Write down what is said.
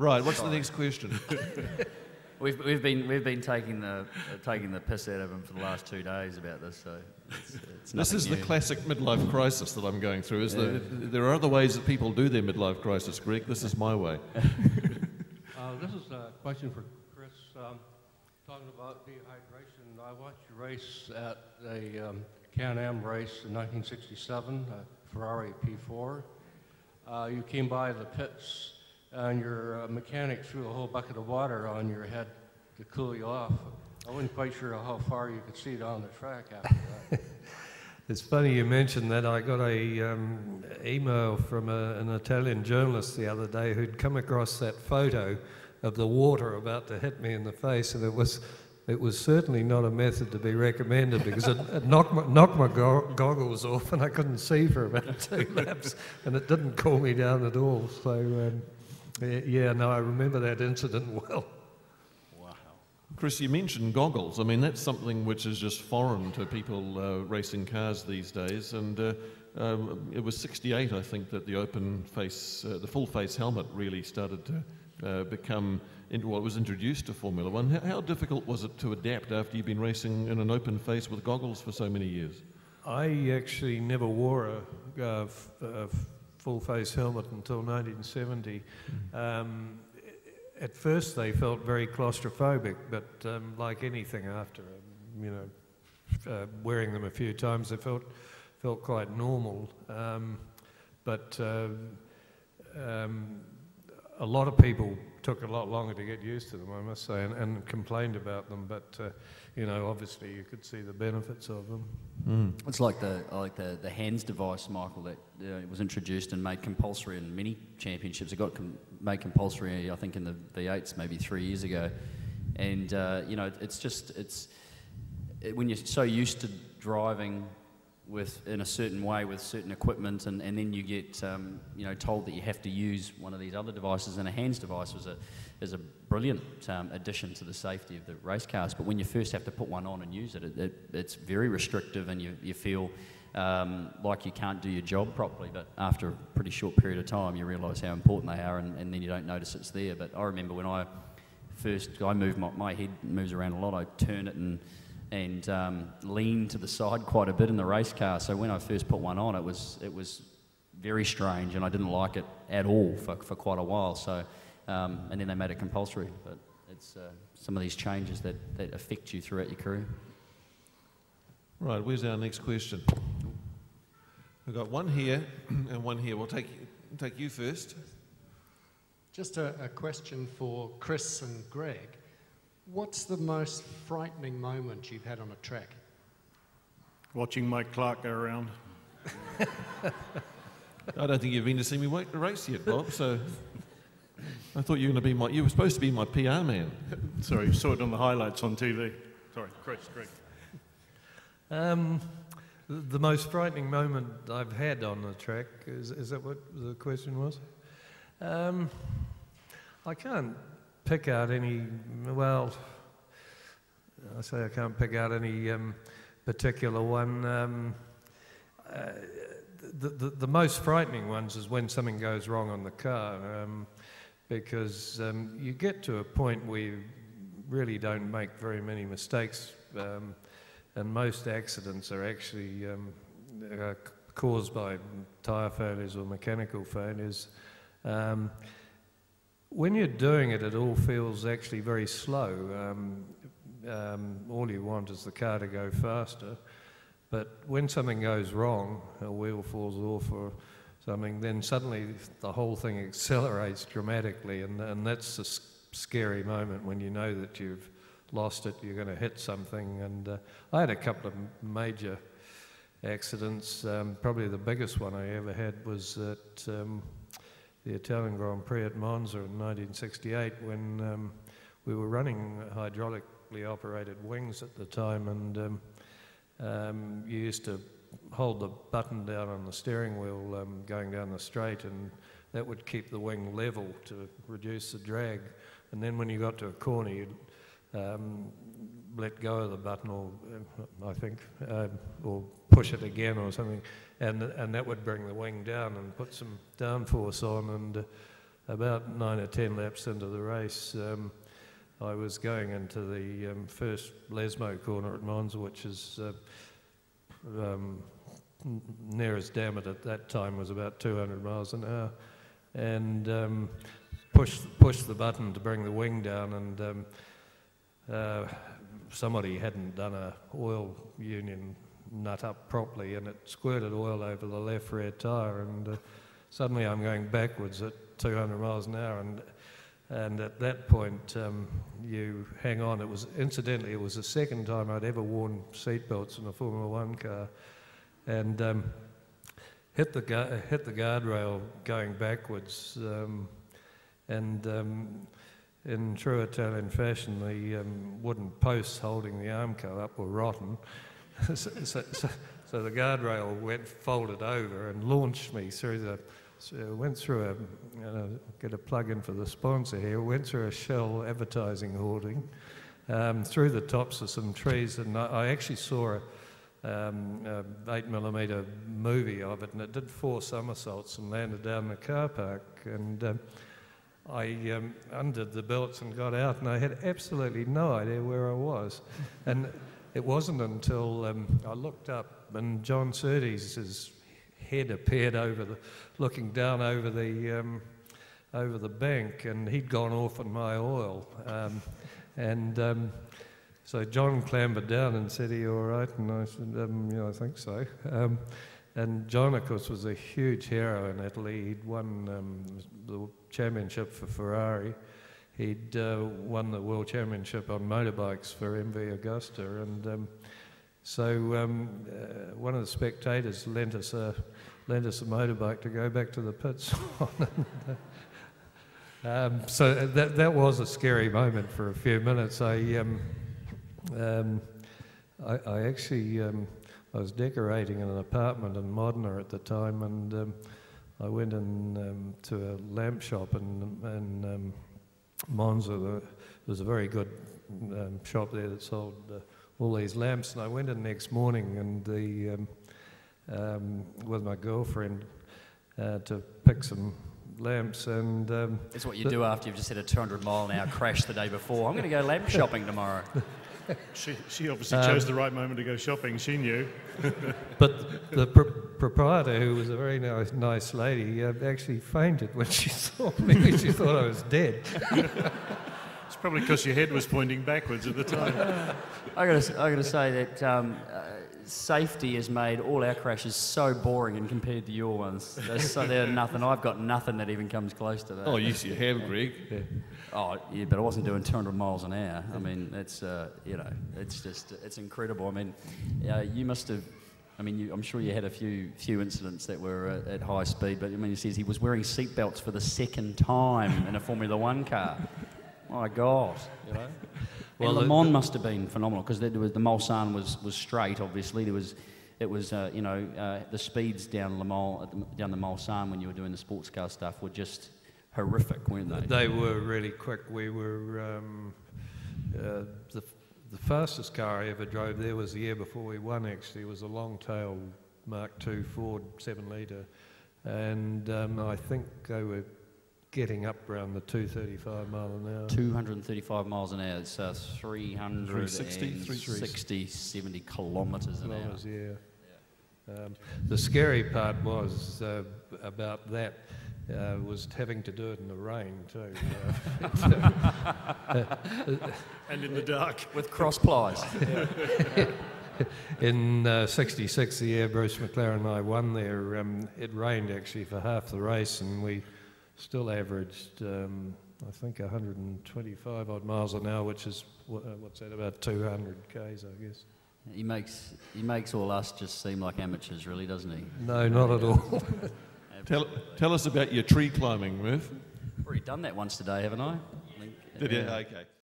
Right, what's the next question? We've been taking the piss out of him for the last 2 days about this, so it's this is new. the classic midlife crisis that I'm going through. There are other ways that people do their midlife crisis, Greg. This is my way. This is a question for Chris. Talking about dehydration, I watched you race at a Can-Am race in 1967, Ferrari P4. You came by the pits and your mechanic threw a whole bucket of water on your head to cool you off. I wasn't quite sure how far you could see down the track after that. It's funny you mentioned that. I got a email from an Italian journalist the other day who'd come across that photo of the water about to hit me in the face, and it was certainly not a method to be recommended because it knocked my goggles off and I couldn't see for about 2 laps, and it didn't cool me down at all. So yeah, no, I remember that incident well. Wow. Chris, you mentioned goggles. I mean, that's something which is just foreign to people racing cars these days, and it was 68, I think, that the open face, the full face helmet really started to become what was introduced to Formula One. How difficult was it to adapt after you've been racing in an open face with goggles for so many years? I actually never wore a full face helmet until 1970. At first they felt very claustrophobic, but like anything after, wearing them a few times, they felt quite normal. But a lot of people took a lot longer to get used to them, I must say, and complained about them. But obviously you could see the benefits of them. Mm. It's like the hands device, Michael, that was introduced and made compulsory in many championships. It got made compulsory, I think, in the V8s maybe 3 years ago. And it's when you're so used to driving in a certain way with certain equipment, and then you get told that you have to use one of these other devices, and a hands device is a brilliant addition to the safety of the race cars. But when you first have to put one on and use it, it's very restrictive, and you feel like you can't do your job properly. But after a pretty short period of time, you realise how important they are, and then you don't notice it's there. But I remember when I move my head moves around a lot. I turn it and lean to the side quite a bit in the race car. So when I first put one on, it was very strange, and I didn't like it at all for quite a while. So and then they made it compulsory. But it's some of these changes that affect you throughout your career. Right, where's our next question? We've got one here and one here. We'll take you first. Just a question for Chris and Greg. What's the most frightening moment you've had on a track? Watching Mike Clark go around. I don't think you've been to see me race yet, Bob, so I thought you were supposed to be my PR man. Sorry, you saw it on the highlights on TV. Sorry, Chris, Greg. The most frightening moment I've had on the track, is that what the question was? I can't pick out any, well, I say I can't pick out any particular one. The most frightening ones is when something goes wrong on the car, because you get to a point where you really don't make very many mistakes, and most accidents are actually caused by tyre failures or mechanical failures. When you're doing it, it all feels actually very slow. All you want is the car to go faster. But when something goes wrong, a wheel falls off or something, then suddenly the whole thing accelerates dramatically, and that's a scary moment when you know that you've lost it, you're going to hit something. And I had a couple of major accidents. Probably the biggest one I ever had was at the Italian Grand Prix at Monza in 1968, when we were running hydraulically operated wings at the time, and you used to hold the button down on the steering wheel going down the straight, and that would keep the wing level to reduce the drag. And then when you got to a corner, you'd let go of the button, or I think, or push it again or something, and that would bring the wing down and put some downforce on. about 9 or 10 laps into the race, I was going into the first Lesmo corner at Monza, which is nearest Dammit at that time was about 200 miles an hour, and pushed the button to bring the wing down, and somebody hadn't done a oil union nut up properly, and it squirted oil over the left rear tyre, and suddenly I'm going backwards at 200 miles an hour, and at that point you hang on. It was, incidentally, it was the second time I'd ever worn seatbelts in a Formula One car, and hit the guardrail going backwards, and in true Italian fashion, the wooden posts holding the armco up were rotten. So the guardrail folded over and launched me through the. So went through get a plug in for the sponsor here. Went through a Shell advertising hoarding, through the tops of some trees, and I actually saw a 8mm movie of it, and it did 4 somersaults and landed down the car park. And I undid the belts and got out, and I had absolutely no idea where I was. And it wasn't until I looked up, and John Surtees' head appeared looking down over the bank, and he'd gone off on my oil. So John clambered down and said, "Are you all right?" And I said, "Yeah, I think so." And John, of course, was a huge hero in Italy. He'd won the championship for Ferrari. He'd won the world championship on motorbikes for MV Agusta, and so one of the spectators lent us a motorbike to go back to the pits on. So that was a scary moment for a few minutes. I actually I was decorating in an apartment in Modena at the time, and I went in to a lamp shop in Monza. There was a very good shop there that sold all these lamps, and I went in the next morning and with my girlfriend to pick some lamps, and That's what you do after you've just had a 200-mile-an-hour crash the day before. I'm going to go lamp shopping tomorrow. She obviously chose the right moment to go shopping. She knew. But the proprietor, who was a very nice lady, actually fainted when she saw me. She thought I was dead. It's probably because your head was pointing backwards at the time. I got to say that safety has made all our crashes so boring and compared to your ones. They're nothing. I've got nothing that even comes close to that. Oh, yes, you have, Greg. Yeah. Oh, yeah, but I wasn't doing 200 miles an hour. I mean, it's it's incredible. I mean, you must have. I mean, I'm sure you had a few incidents that were at high speed, but I mean, he says he was wearing seatbelts for the second time in a Formula One car. My God, you know. Well, Le Mans must have been phenomenal because the Mulsanne was straight. Obviously, it was the speeds down Le Mans down the Mulsanne when you were doing the sports car stuff were just horrific, weren't they? They were really quick. We were the fastest car I ever drove there was the year before we won. Actually, it was a long-tail Mark II Ford 7-litre, and I think they were getting up around the 235 mile an hour. 235 miles an hour. It's 360, 70 kilometres an hour. Yeah. The scary part was about that. Was having to do it in the rain too. And in the dark. With cross plies. In '66, the year Bruce McLaren and I won there, it rained actually for half the race, and we still averaged, I think, 125 odd miles an hour, which is what's that, about 200 k's, I guess. He makes all us just seem like amateurs, really, doesn't he? No, not at all. Tell us about your tree climbing, Murph. I've already done that once today, haven't I? Did you? Okay.